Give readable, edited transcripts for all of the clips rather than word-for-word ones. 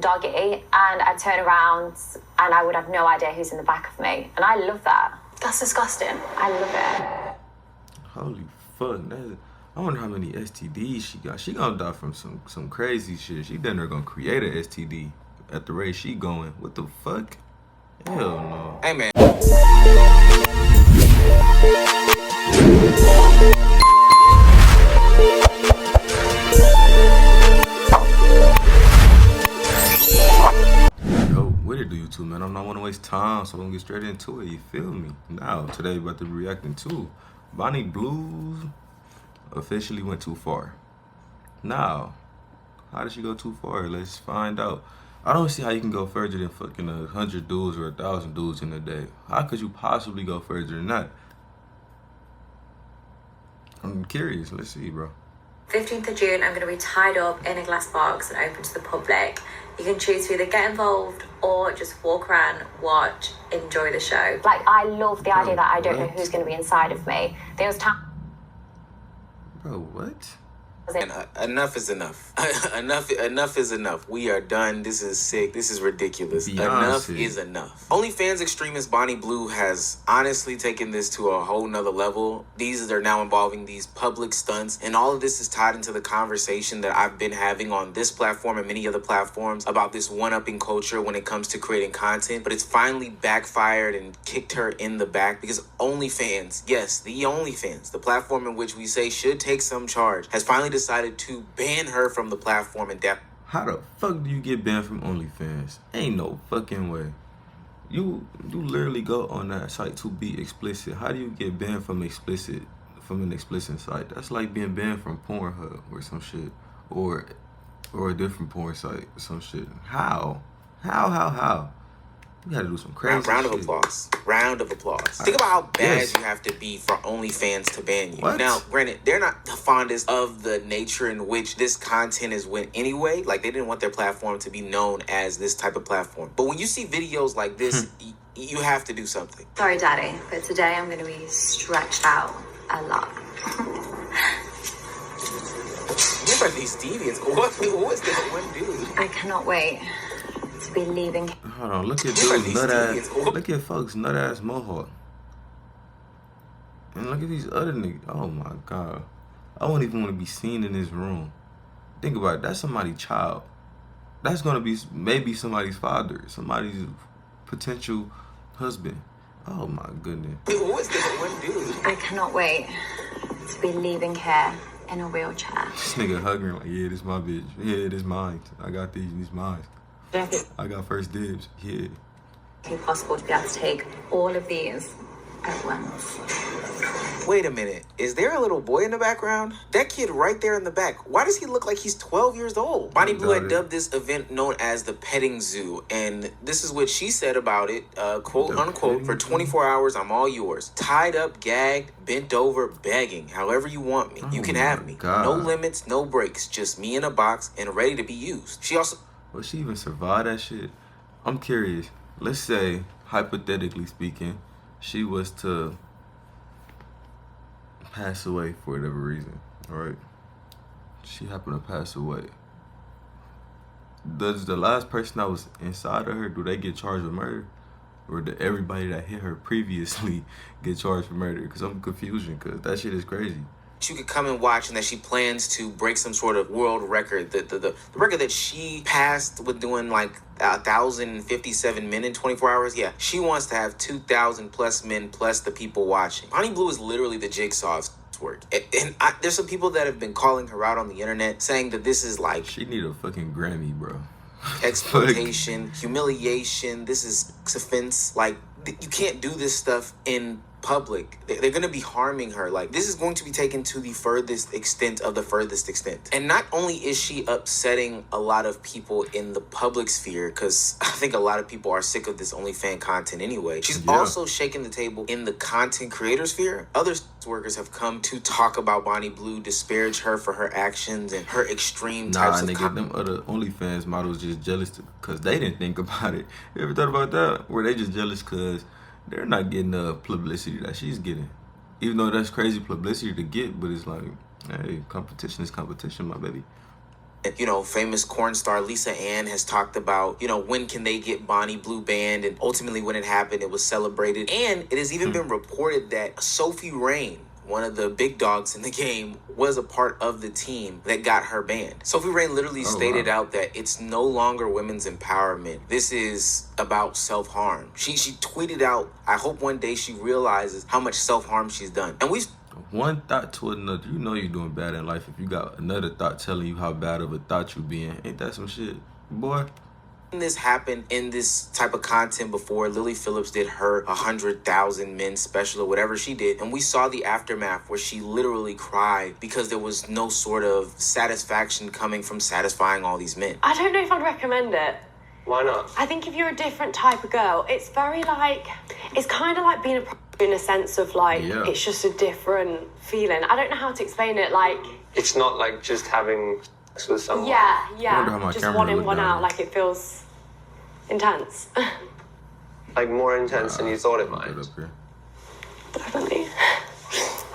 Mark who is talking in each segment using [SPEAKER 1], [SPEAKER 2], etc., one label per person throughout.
[SPEAKER 1] doggy, and I'd turn around and I would have no idea who's in the back of me. And I love that.
[SPEAKER 2] That's disgusting.
[SPEAKER 1] I love it.
[SPEAKER 3] Holy fuck. I wonder how many STDs she got. She gonna die from some crazy shit. She done gonna create an STD at the rate she going. What the fuck? Hell no.
[SPEAKER 4] Hey, man.
[SPEAKER 3] What it do, YouTube, man? I'm not want to waste time, so I'm gonna get straight into it. You feel me? Now, today, about to be reacting to Bonnie Blue officially went too far. Now, how did she go too far? Let's find out. I don't see how you can go further than fucking 100 dudes or 1,000 dudes in a day. How could you possibly go further than that? I'm curious. Let's see, bro.
[SPEAKER 2] 15th of June, I'm going to be tied up in a glass box and open to the public. You can choose to either get involved or just walk around, watch, enjoy the show.
[SPEAKER 1] Like, I love the idea that I don't know who's going to be inside of me. There was time.
[SPEAKER 3] Bro, what?
[SPEAKER 4] Enough is enough. enough is enough. We are done. This is sick. This is ridiculous.
[SPEAKER 3] Beyonce. Enough
[SPEAKER 4] is enough. OnlyFans extremist Bonnie Blue has honestly taken this to a whole nother level. These are now involving these public stunts, and all of this is tied into the conversation that I've been having on this platform and many other platforms about this one-upping culture when it comes to creating content. But it's finally backfired and kicked her in the back because OnlyFans, yes, the OnlyFans, the platform in which we say should take some charge, has finally decided to ban her from the platform indefinitely.
[SPEAKER 3] How the fuck do you get banned from OnlyFans? Ain't no fucking way. You literally go on that site to be explicit. How do you get banned from an explicit site? That's like being banned from Pornhub or some shit, or a different porn site or some shit. How? You gotta do some crazy
[SPEAKER 4] Round of
[SPEAKER 3] shit.
[SPEAKER 4] applause. Round of applause. Think about how bad you have to be for OnlyFans to ban you.
[SPEAKER 3] What?
[SPEAKER 4] Now, granted, they're not the fondest of the nature in which this content is went anyway. Like, they didn't want their platform to be known as this type of platform. But when you see videos like this, you have to do something.
[SPEAKER 2] Sorry, Daddy, but today I'm going to be stretched out a lot.
[SPEAKER 4] What are these deviants? What's this one dude?
[SPEAKER 2] I cannot wait to be leaving.
[SPEAKER 3] Hold on, look at dude's nut ass. Look at folks' nut ass mohawk. And look at these other niggas. Oh my god. I wouldn't even want to be seen in this room. Think about it. That's somebody's child. That's gonna be maybe somebody's father, somebody's potential husband. Oh my goodness.
[SPEAKER 4] What's this one dude?
[SPEAKER 2] I cannot wait to be leaving here in a wheelchair.
[SPEAKER 3] This nigga hugging like, yeah, this my bitch. Yeah, this mine. I got these mine. I got first dibs. Yeah.
[SPEAKER 2] It's possible to be able to take all of these at once.
[SPEAKER 4] Wait a minute. Is there a little boy in the background? That kid right there in the back. Why does he look like he's 12 years old? Bonnie Blue had dubbed this event known as the petting zoo. And this is what she said about it, quote unquote, for 24 hours, I'm all yours. Tied up, gagged, bent over, begging. However you want me. You can have me.
[SPEAKER 3] God.
[SPEAKER 4] No limits, no breaks. Just me in a box and ready to be used. She also...
[SPEAKER 3] Will she even survive that shit? I'm curious. Let's say, hypothetically speaking, she was to pass away for whatever reason, alright? She happened to pass away. Does the last person that was inside of her, do they get charged with murder? Or did everybody that hit her previously get charged for murder? Because I'm confused, because that shit is crazy.
[SPEAKER 4] You could come and watch, and that she plans to break some sort of world record. The record that she passed with doing like 1,057 men in 24 hours. Yeah, she wants to have 2,000 plus men plus the people watching. Bonnie Blue is literally the jigsaw of work. And there's some people that have been calling her out on the internet saying that this is like...
[SPEAKER 3] She need a fucking Grammy, bro.
[SPEAKER 4] Exploitation, humiliation. This is offense. Like, you can't do this stuff in public. They're going to be harming her. Like, this is going to be taken to the furthest extent of the furthest extent. And not only is she upsetting a lot of people in the public sphere, because I think a lot of people are sick of this OnlyFans content anyway, she's also shaking the table in the content creator sphere. Other workers have come to talk about Bonnie Blue, disparage her for her actions and her extreme types of...
[SPEAKER 3] Nah, nigga, them other OnlyFans models just jealous because they didn't think about it. You ever thought about that? Were they just jealous because they're not getting the publicity that she's getting? Even though that's crazy publicity to get, but it's like, hey, competition is competition, my baby.
[SPEAKER 4] You know, famous corn star Lisa Ann has talked about, you know, when can they get Bonnie Blue banned? And ultimately when it happened, it was celebrated. And it has even been reported that Sophie Rain, one of the big dogs in the game, was a part of the team that got her banned. Sophie Rain literally stated out that it's no longer women's empowerment. This is about self-harm. She tweeted out, I hope one day she realizes how much self-harm she's done. And
[SPEAKER 3] one thought to another. You know you're doing bad in life if you got another thought telling you how bad of a thought you being. Ain't that some shit, boy?
[SPEAKER 4] This happened in this type of content before. Lily Phillips did her 100,000 men special or whatever she did, and we saw the aftermath where she literally cried because there was no sort of satisfaction coming from satisfying all these men.
[SPEAKER 5] I don't know if I'd recommend it.
[SPEAKER 6] Why not?
[SPEAKER 5] I think if you're a different type of girl, it's very like, it's kind of like being a in a sense of like, it's just a different feeling. I don't know how to explain it. Like,
[SPEAKER 6] it's not like just having sex with someone.
[SPEAKER 5] Yeah. Just one in, one out. Like, it feels intense.
[SPEAKER 6] Like more intense than you thought it might.
[SPEAKER 5] Definitely.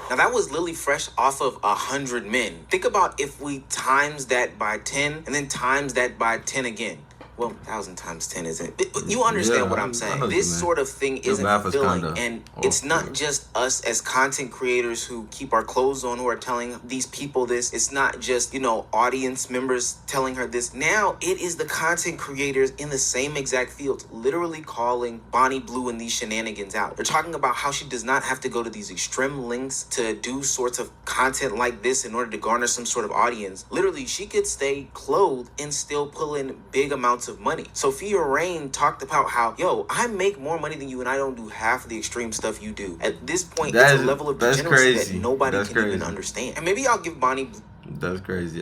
[SPEAKER 4] Now that was Lily Fresh off of 100 men. Think about if we times that by 10 and then times that by 10 again. Well, 1,000 times 10 isn't. You understand what I'm saying. This sort of thing isn't fulfilling. And it's not just us as content creators who keep our clothes on who are telling these people this. It's not just, you know, audience members telling her this. Now it is the content creators in the same exact fields literally calling Bonnie Blue and these shenanigans out. They're talking about how she does not have to go to these extreme lengths to do sorts of content like this in order to garner some sort of audience. Literally, she could stay clothed and still pull in big amounts of money. Sophia Rain talked about how, yo, I make more money than you and I don't do half of the extreme stuff you do. At this point, it's a level of degeneracy that nobody can even understand. And maybe I'll give Bonnie
[SPEAKER 3] That's crazy.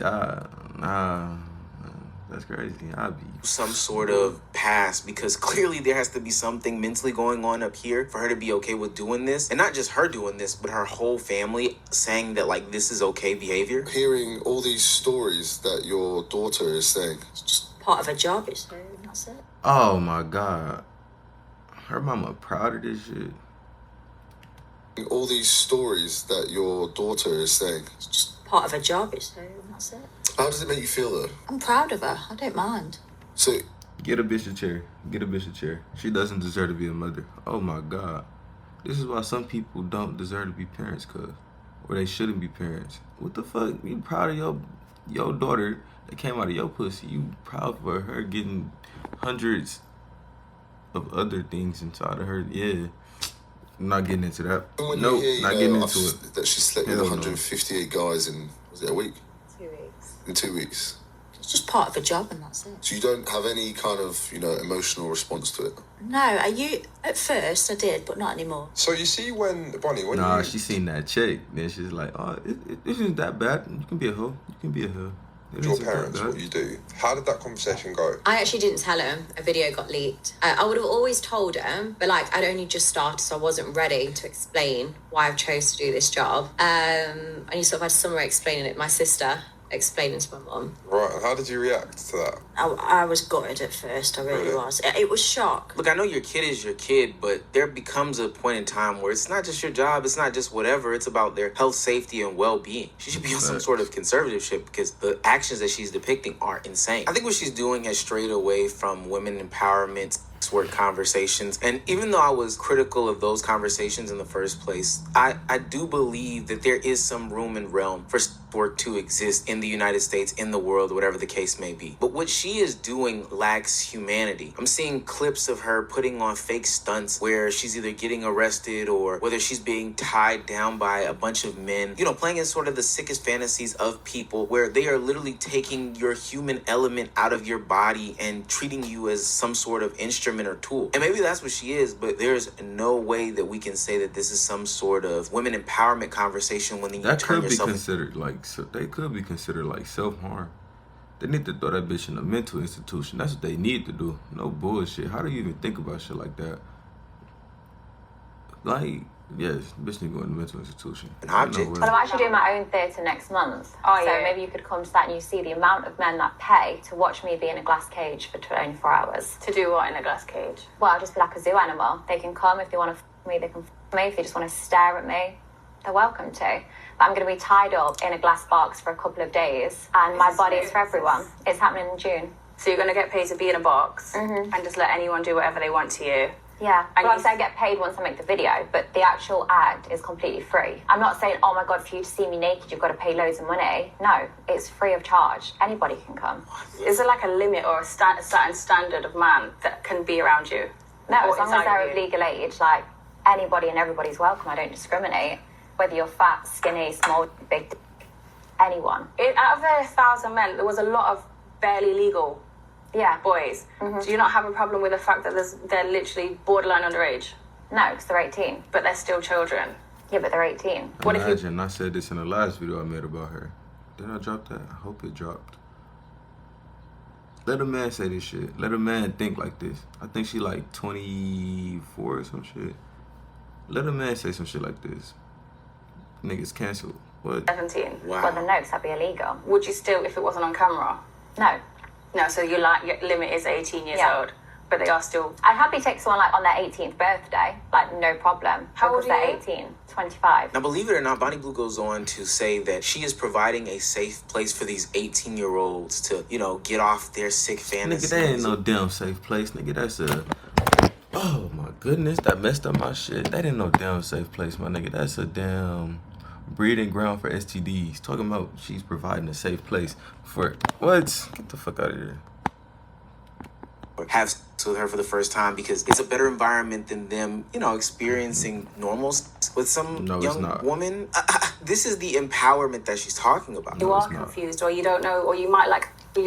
[SPEAKER 3] That's crazy. I'll be
[SPEAKER 4] some sort of pass, because clearly there has to be something mentally going on up here for her to be okay with doing this. And not just her doing this, but her whole family saying that, like, this is okay behavior.
[SPEAKER 7] Hearing all these stories that your daughter is saying, it's just
[SPEAKER 2] part of a job, is that's it.
[SPEAKER 3] Oh my God. Her mama proud of this shit.
[SPEAKER 7] All these stories that your daughter is saying, it's just
[SPEAKER 2] part of a job, is that's it.
[SPEAKER 7] How does it make you feel though?
[SPEAKER 2] I'm proud of her. I don't mind.
[SPEAKER 7] So
[SPEAKER 3] get a bitch a chair. Get a bitch a chair. She doesn't deserve to be a mother. Oh my God. This is why some people don't deserve to be parents, cuz. Or they shouldn't be parents. What the fuck? You proud of your daughter that came out of your pussy? You proud for her getting hundreds of other things inside of her? Yeah. I'm not getting into that.
[SPEAKER 7] Nope,
[SPEAKER 3] not getting into it.
[SPEAKER 7] That she slept with 158 guys in, was it a week?
[SPEAKER 2] 2 weeks.
[SPEAKER 7] In 2 weeks.
[SPEAKER 2] It's just part of a job and that's it.
[SPEAKER 7] So you don't have any kind of, you know, emotional response to it?
[SPEAKER 2] No, at first I did, but not anymore.
[SPEAKER 8] So you see when
[SPEAKER 3] she seen that chick, then she's like, oh, it isn't that bad. You can be a hoe. You can be a hoe.
[SPEAKER 8] Your parents, what you do. How did that conversation go?
[SPEAKER 2] I actually didn't tell him. A video got leaked. I would have always told him, but like I'd only just started, so I wasn't ready to explain why I've chose to do this job. And you sort of had somewhere explaining it. My sister explaining to my mum.
[SPEAKER 8] Right, and how did you react to that?
[SPEAKER 2] I was gutted at first, I really was. It was shock.
[SPEAKER 4] Look, I know your kid is your kid, but there becomes a point in time where it's not just your job, it's not just whatever, it's about their health, safety, and well-being. She should be on some sort of conservatorship because the actions that she's depicting are insane. I think what she's doing has strayed away from women empowerment work conversations, and even though I was critical of those conversations in the first place, I do believe that there is some room and realm for work to exist in the United States, in the world, whatever the case may be. But what she is doing lacks humanity. I'm seeing clips of her putting on fake stunts where she's either getting arrested or whether she's being tied down by a bunch of men, you know, playing in sort of the sickest fantasies of people where they are literally taking your human element out of your body and treating you as some sort of instrument or tool. And maybe that's what she is, but there's no way that we can say that this is some sort of women empowerment conversation when you
[SPEAKER 3] that
[SPEAKER 4] turn
[SPEAKER 3] could
[SPEAKER 4] yourself...
[SPEAKER 3] be considered like, so they could be considered like self-harm. They need to throw that bitch in a mental institution. That's what they need to do. No bullshit. How do you even think about shit like that? Like, yes, bitch need to go in a mental institution.
[SPEAKER 4] An object.
[SPEAKER 1] But I'm actually doing my own theatre next month. So maybe you could come to that and you see the amount of men that pay to watch me be in a glass cage for 24 hours.
[SPEAKER 5] To do what in a glass cage?
[SPEAKER 1] Well, I'll just be like a zoo animal. They can come if they want to f*** me, they can f*** me. If they just want to stare at me, they're welcome to. But I'm going to be tied up in a glass box for a couple of days, and my body is for everyone. It's happening in June.
[SPEAKER 9] So you're going to get paid to be in a box and just let anyone do whatever they want to you?
[SPEAKER 1] Yeah, and well, I get paid once I make the video, but the actual act is completely free. I'm not saying, oh my God, for you to see me naked, you've got to pay loads of money. No, it's free of charge. Anybody can come.
[SPEAKER 9] Is there like a limit or a certain standard of man that can be around you?
[SPEAKER 1] No, as long as they're of legal age, like anybody and everybody's welcome. I don't discriminate. Whether you're fat, skinny, small, big, anyone.
[SPEAKER 9] Out of the 1,000 men, there was a lot of barely legal boys. Do you not have a problem with the fact that they're literally borderline underage?
[SPEAKER 1] No, because they're 18.
[SPEAKER 9] But they're still children.
[SPEAKER 1] Yeah, but they're 18.
[SPEAKER 3] Imagine, I said this in the last video I made about her. Did I drop that? I hope it dropped. Let a man say this shit. Let a man think like this. I think she like 24 or some shit. Let a man say some shit like this. Niggas canceled. What?
[SPEAKER 9] 17.
[SPEAKER 4] Wow.
[SPEAKER 1] Well, then no, because that'd be illegal.
[SPEAKER 9] Would you still, if it wasn't on camera?
[SPEAKER 1] No.
[SPEAKER 9] No, so your limit is 18 years old, but they are still...
[SPEAKER 1] I'd happily take someone like on their 18th birthday, like no problem.
[SPEAKER 9] How old are you?
[SPEAKER 1] They're 18, 25.
[SPEAKER 4] Now, believe it or not, Bonnie Blue goes on to say that she is providing a safe place for these 18-year-olds to, you know, get off their sick fantasies.
[SPEAKER 3] Nigga, that ain't no damn safe place. Nigga, that's a... Oh, my goodness, that messed up my shit. That ain't no damn safe place, my nigga. That's a damn... breeding ground for STDs. Talking about she's providing a safe place for what? Get the fuck out of here.
[SPEAKER 4] Have sex with her for the first time because it's a better environment than them, you know, experiencing normal sex with some young woman. This is the empowerment that she's talking about.
[SPEAKER 9] You are confused, or you don't know, or you might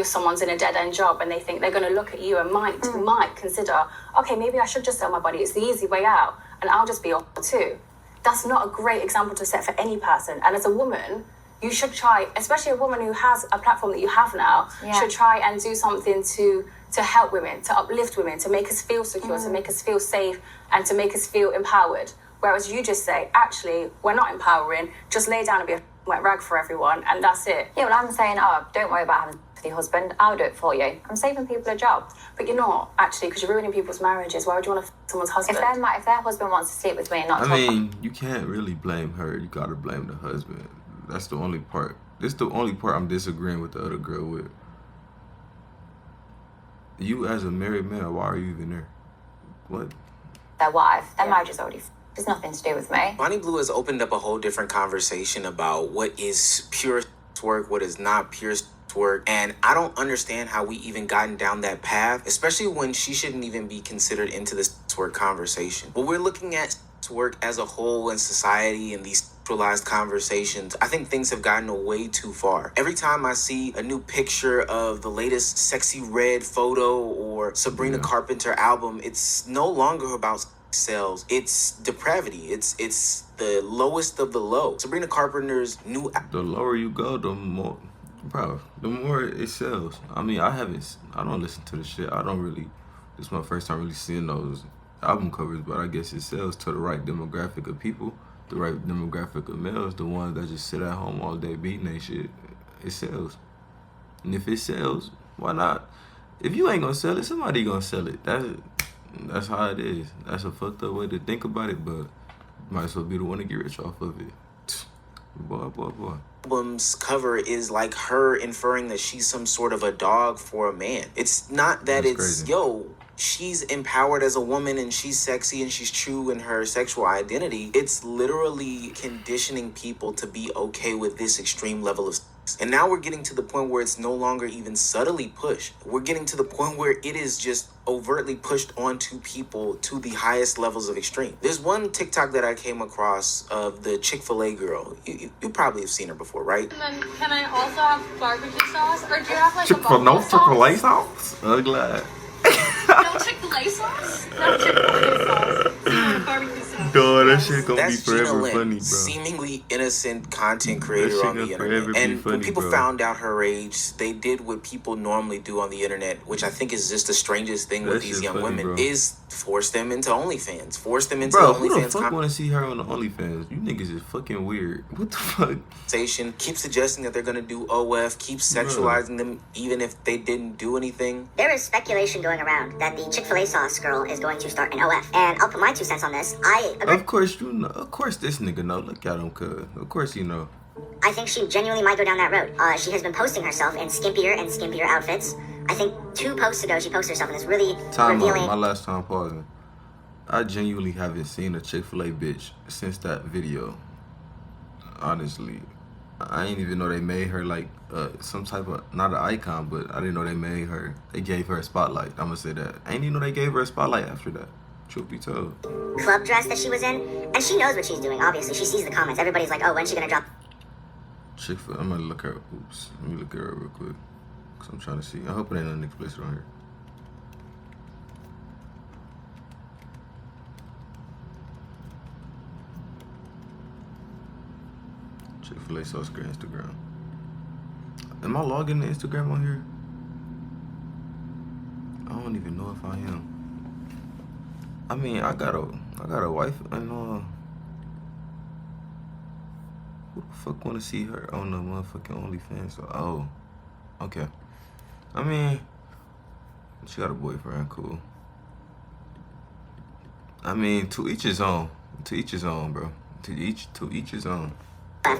[SPEAKER 9] someone's in a dead end job and they think they're going to look at you and might consider, okay, maybe I should just sell my body. It's the easy way out, and I'll just be off too. That's not a great example to set for any person. And as a woman, you should try, especially a woman who has a platform that you have now, should try and do something to help women, to uplift women, to make us feel secure, to make us feel safe, and to make us feel empowered. Whereas you just say, actually, we're not empowering, just lay down and be a wet rag for everyone, and that's it.
[SPEAKER 1] Yeah, well, I'm saying, oh, don't worry about having sex with your husband, I'll do it for you. I'm saving people a job.
[SPEAKER 9] But you're not, actually, because you're ruining people's marriages. Why would you want to someone's husband?
[SPEAKER 1] If their husband wants to sleep with me and not
[SPEAKER 3] you can't really blame her. You gotta blame the husband. That's the only part. This is the only part I'm disagreeing with the other girl with. You as a married man, why are you even there? What?
[SPEAKER 1] Their wife. Their marriage is already... There's nothing to do with me.
[SPEAKER 4] Bonnie Blue has opened up a whole different conversation about what is pure work, what is not pure work, and I don't understand how we even gotten down that path, especially when she shouldn't even be considered into this work conversation. But we're looking at work as a whole in society and these sexualized conversations. I think things have gotten way too far. Every time I see a new picture of the latest Sexy Red photo or Sabrina Carpenter album, it's no longer about sales. It's depravity. It's the lowest of the low. Sabrina Carpenter's new...
[SPEAKER 3] The lower you go, the more... Bro, the more it sells. I mean, I don't listen to the shit. This is my first time really seeing those album covers, but I guess it sells to the right demographic of people, the right demographic of males, the ones that just sit at home all day beating that shit. It sells. And if it sells, why not? If you ain't gonna sell it, somebody gonna sell it. That's how it is. That's a fucked up way to think about it, but might as well be the one to get rich off of it. Boy.
[SPEAKER 4] Album's cover is like her inferring that she's some sort of a dog for a man. It's not that it's crazy. She's empowered as a woman and she's sexy and she's true in her sexual identity. It's literally conditioning people to be okay with this extreme level of sex. And now we're getting to the point where it's no longer even subtly pushed. We're getting to the point where it is just overtly pushed onto people to the highest levels of extreme. There's one TikTok that I came across of the Chick-fil-A girl. You probably have seen her before, right?
[SPEAKER 10] And then can I also have barbecue sauce? Or do you have like a barbecue sauce?
[SPEAKER 3] Chick-fil-A sauce? I'm glad.
[SPEAKER 10] No Chick-fil-A sauce? No Chick-fil-A sauce. Barbecue sauce.
[SPEAKER 3] God, that shit gonna
[SPEAKER 4] That's
[SPEAKER 3] be forever
[SPEAKER 4] Gina
[SPEAKER 3] funny, bro.
[SPEAKER 4] Seemingly innocent content creator on the internet. And when people found out her age, they did what people normally do on the internet, which I think is just the strangest thing with these young women, is Force them into OnlyFans. Force them into
[SPEAKER 3] Bro,
[SPEAKER 4] the
[SPEAKER 3] who the
[SPEAKER 4] OnlyFans
[SPEAKER 3] fuck want to see her on the OnlyFans? You niggas is fucking weird. What the fuck?
[SPEAKER 4] conversation. Keep suggesting that they're gonna do OF. Keep sexualizing them even if they didn't do anything.
[SPEAKER 11] There is speculation going around that the Chick-fil-A sauce girl is going to start an OF. And I'll put my 2 cents on this. I agree.
[SPEAKER 3] Of course you know. Of course this nigga know. Look at him, cuz. Of course you know.
[SPEAKER 11] I think she genuinely might go down that road. She has been posting herself in skimpier and skimpier outfits. I think 2 posts ago she posted herself in this really revealing...
[SPEAKER 3] My last time pausing. I genuinely haven't seen a Chick-fil-A bitch since that video. Honestly. I didn't even know they made her like some type of, not an icon, but I didn't know they made her. They gave her a spotlight. I'm gonna say that. I didn't even know they gave her a spotlight after that. Truth be told.
[SPEAKER 11] Club dress that she was in. And she knows what she's doing, obviously. She sees the comments. Everybody's like, oh, when's she gonna drop...
[SPEAKER 3] Chick-fil-A, I'm gonna look her, oops. Let me look her up real quick. Cause I'm trying to see. I hope it ain't nothing explicit on here. Chick-fil-A sauce girl Instagram. Am I logging to Instagram on here? I don't even know if I am. I mean, I got a wife and who the fuck wanna see her on the motherfucking OnlyFans? So, oh, okay. I mean, she got a boyfriend, cool. I mean, to each his own. To each his own, bro. To each his own.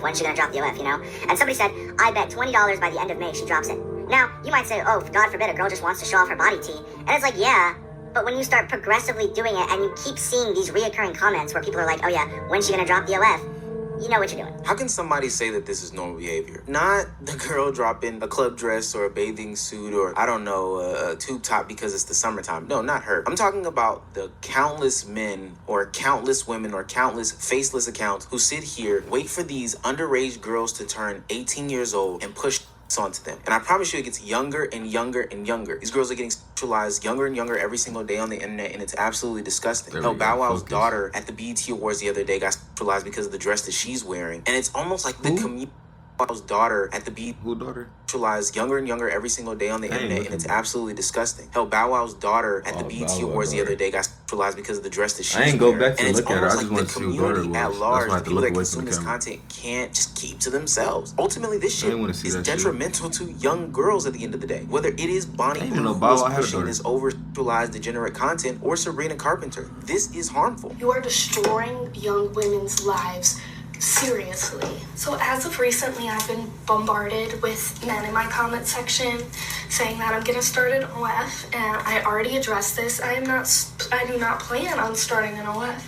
[SPEAKER 11] When's she gonna drop the OF, you know? And somebody said, I bet $20 by the end of May she drops it. Now, you might say, oh, God forbid a girl just wants to show off her body T. And it's like, yeah, but when you start progressively doing it and you keep seeing these reoccurring comments where people are like, oh yeah, when's she gonna drop the OF? You know what you're doing.
[SPEAKER 4] How can somebody say that this is normal behavior? Not the girl dropping a club dress or a bathing suit or, I don't know, a tube top because it's the summertime. No, not her. I'm talking about the countless men or countless women or countless faceless accounts who sit here, wait for these underage girls to turn 18 years old and push onto them. And I promise you it gets younger and younger and younger. These girls are getting sexualized younger and younger every single day on the internet, and it's absolutely disgusting. Hell, Bow Wow's daughter at the BET Awards the other day got sexualized because of the dress that she's wearing. And it's almost like the community. Wow's daughter at the BET sexualized younger and younger every single day on the internet, and it's absolutely disgusting. Hell, Bow Wow's daughter at the BET Awards the other day got sexualized because of the dress that she's wearing.
[SPEAKER 3] I ain't go back to
[SPEAKER 4] and
[SPEAKER 3] look at her. I just want to see what daughter was.
[SPEAKER 4] At large, the people that consume this
[SPEAKER 3] camera.
[SPEAKER 4] content can't just keep to themselves. Ultimately, this shit is detrimental to young girls at the end of the day. Whether it is Bonnie Blue who's pushing this over-sexualized, degenerate content, or Sabrina Carpenter, this is harmful.
[SPEAKER 10] You are destroying young women's lives. Seriously. So as of recently, I've been bombarded with men in my comment section saying that I'm gonna start an OF, and I already addressed this. I do not plan on starting an OF,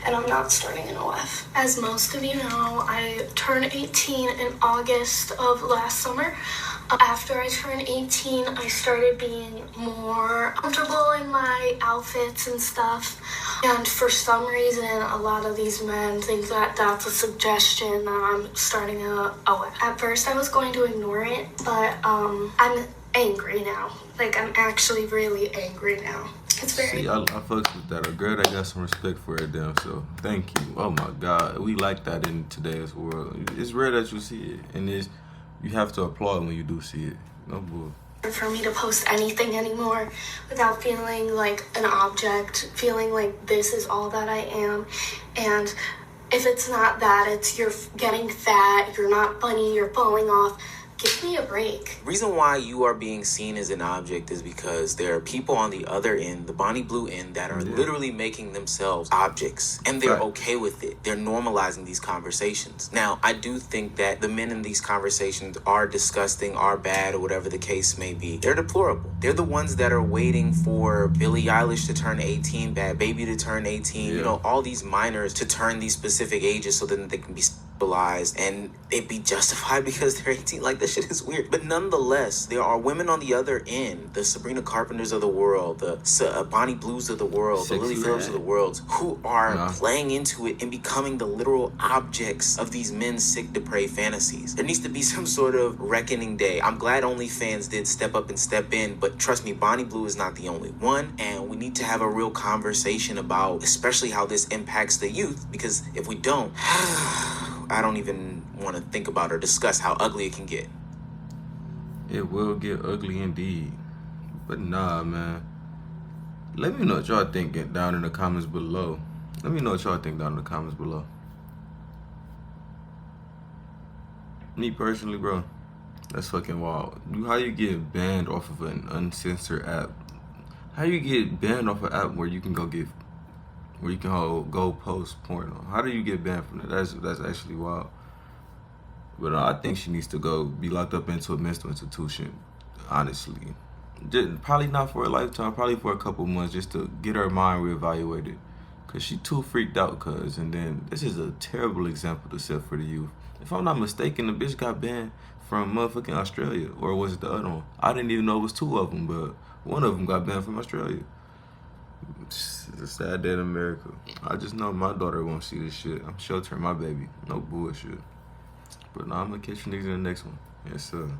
[SPEAKER 10] and I'm not starting an OF. As most of you know, I turned 18 in August of last summer. After I turned 18, I started being more comfortable in my outfits and stuff. And for some reason, a lot of these men think that that's a suggestion that I'm starting a OF. At first, I was going to ignore it, but I'm angry now. Like, I'm actually really angry now. It's very...
[SPEAKER 3] See, I fucks with that. A girl that got some respect for her damn self. Thank you. Oh my God. We like that in today's world. It's rare that you see it. And you have to applaud when you do see it. No bull.
[SPEAKER 10] For me to post anything anymore without feeling like an object, feeling like this is all that I am. And if it's not that, it's you're getting fat, you're not funny, you're falling off. Give me a break.
[SPEAKER 4] The reason why you are being seen as an object is because there are people on the other end, the Bonnie Blue end, that are literally making themselves objects. And they're okay with it. They're normalizing these conversations. Now, I do think that the men in these conversations are disgusting, are bad, or whatever the case may be. They're deplorable. They're the ones that are waiting for Billie Eilish to turn 18, Bad Baby to turn 18, you know, all these minors to turn these specific ages so that they can be sexualized and it be justified because they're 18. Like, this shit is weird. But nonetheless, there are women on the other end, the Sabrina Carpenters of the world, the Bonnie Blues of the world, the Lily Phillips of the world, who are playing into it and becoming the literal objects of these men's sick, depraved fantasies. There needs to be some sort of reckoning day. I'm glad OnlyFans did step up and step in, but trust me, Bonnie Blue is not the only one, and we need to have a real conversation about especially how this impacts the youth, because if we don't, I don't even want to think about or discuss how ugly it can get.
[SPEAKER 3] It will get ugly indeed. But nah, man. Let me know what y'all think down in the comments below. Let me know what y'all think down in the comments below. Me personally, bro, that's fucking wild. How you get banned off of an uncensored app? How you get banned off an app where you can go go post porno? How do you get banned from that? That's actually wild. But I think she needs to go be locked up into a mental institution, honestly. Probably not for a lifetime, probably for a couple months, just to get her mind reevaluated. Cause she too freaked out, cuz. And then this is a terrible example to set for the youth. If I'm not mistaken, the bitch got banned from motherfucking Australia. Or was it the other one? I didn't even know it was two of them, but one of them got banned from Australia. It's a sad day in America. I just know my daughter won't see this shit. I'm sheltering my baby. No bullshit. But now I'm gonna catch you niggas in the next one. Yes, sir.